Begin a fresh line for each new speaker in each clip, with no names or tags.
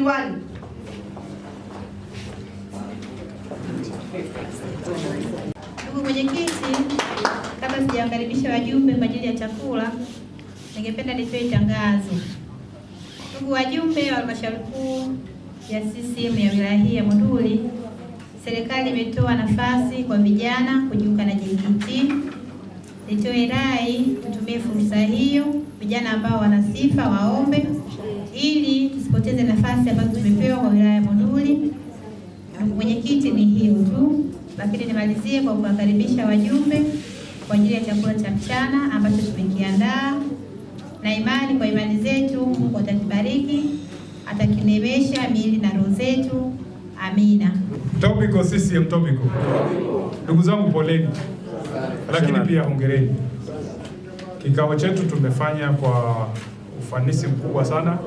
madiwani.
Ndugu mwenyekiti, kabla sijawakaribisha wajumbe kwa ajili ya chakula, ningependa nitoe tangazo. Ndugu wajumbe wa halmashauri kuu ya CCM ya wilaya hii ya Monduli, serikali imetoa nafasi kwa vijana kujiunga na JKT. Nitoe rai tutumie fursa hiyo, vijana ambao wana sifa waombe, ili tusipoteze nafasi ambazo tumepewa kwa wilaya ya Monduli. Ndugu mwenyekiti, ni hiyo tu, lakini nimalizie kwa kuwakaribisha wajumbe kwa ajili ya chakula cha mchana ambacho tumekiandaa, na imani kwa imani zetu Mungu atatubariki, atakinemesha miili na roho zetu. Amina.
Topiko CCM topiko. Ndugu zangu, poleni, lakini pia hongereni. Kikao chetu tumefanya kwa ufanisi mkubwa sana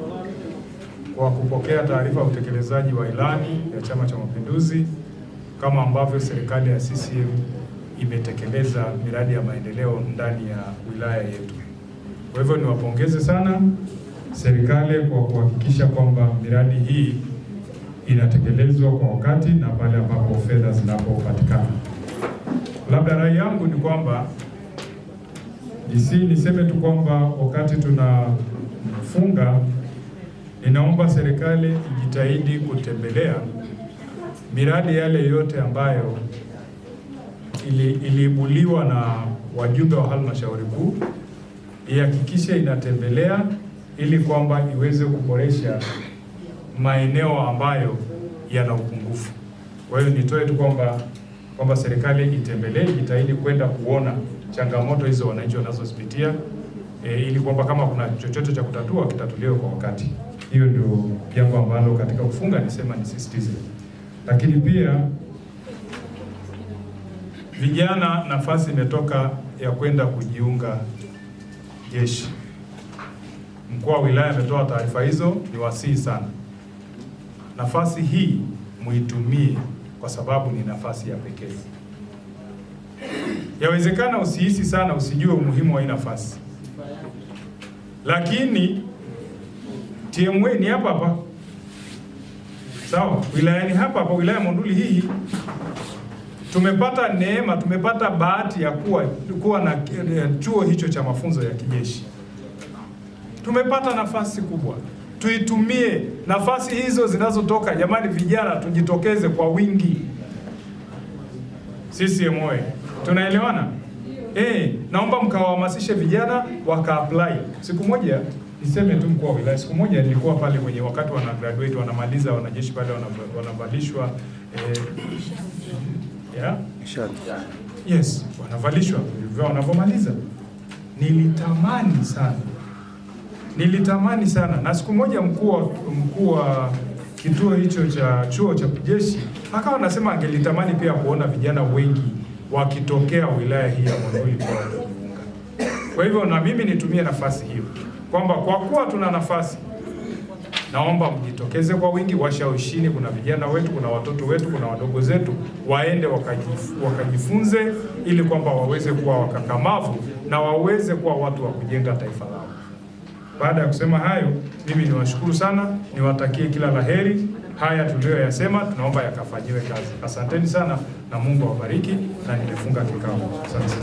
kwa kupokea taarifa ya utekelezaji wa ilani ya Chama cha Mapinduzi, kama ambavyo serikali ya CCM imetekeleza miradi ya maendeleo ndani ya wilaya yetu. Kwa hivyo niwapongeze sana serikali kwa kuhakikisha kwamba miradi hii inatekelezwa kwa wakati na pale ambapo fedha zinapopatikana. Labda rai yangu ni kwamba niseme tu kwamba wakati tunafunga, ninaomba serikali ijitahidi kutembelea miradi yale yote ambayo iliibuliwa na wajumbe wa halmashauri kuu, ihakikishe inatembelea ili kwamba iweze kuboresha maeneo ambayo yana upungufu. Kwa hiyo nitoe tu kwamba serikali itembelee, jitahidi kwenda kuona changamoto hizo wananchi wanazozipitia, ili kwamba kama kuna chochote cha kutatua kitatuliwe kwa wakati. Hiyo ndio jambo ambalo katika kufunga nisisitize. Lakini pia vijana, nafasi imetoka ya kwenda kujiunga jeshi. Mkuu wa wilaya ametoa taarifa hizo, ni wasihi sana. Nafasi hii muitumie kwa sababu ni nafasi ya pekee. Yawezekana usihisi sana, usijue umuhimu wa hii nafasi, lakini TMA ni hapa hapa, sawa? Wilayani hapa hapa, wilaya Monduli hii tumepata neema, tumepata bahati ya kuwa na chuo hicho cha mafunzo ya kijeshi. Tumepata nafasi kubwa, tuitumie nafasi hizo zinazotoka. Jamani vijana, tujitokeze kwa wingi. CCM oye! Tunaelewana? Naomba mkawahamasishe vijana waka-apply. Siku moja niseme tu, mkuu wa wilaya, siku moja nilikuwa pale kwenye wakati wana graduate, wanamaliza wanajeshi pale, wanavalishwa yes, wanavalishwa wanapomaliza. Nilitamani sana, na siku moja mkuu wa kituo hicho cha chuo cha kijeshi akawa anasema angelitamani pia kuona vijana wengi wakitokea wilaya hii ya Monduli kwa kujiunga. Kwa hivyo na mimi nitumie nafasi hiyo kwamba kwa kuwa tuna nafasi, naomba mjitokeze kwa wingi, washawishini. Kuna vijana wetu, kuna watoto wetu, kuna wadogo zetu, waende wakajifunze, ili kwamba waweze kuwa wakakamavu na waweze kuwa watu wa kujenga taifa lao. Baada ya kusema hayo, mimi niwashukuru sana, niwatakie kila laheri. Haya tuliyoyasema tunaomba yakafanyiwe kazi. Asanteni sana na Mungu awabariki, na nimefunga kikao. Asante.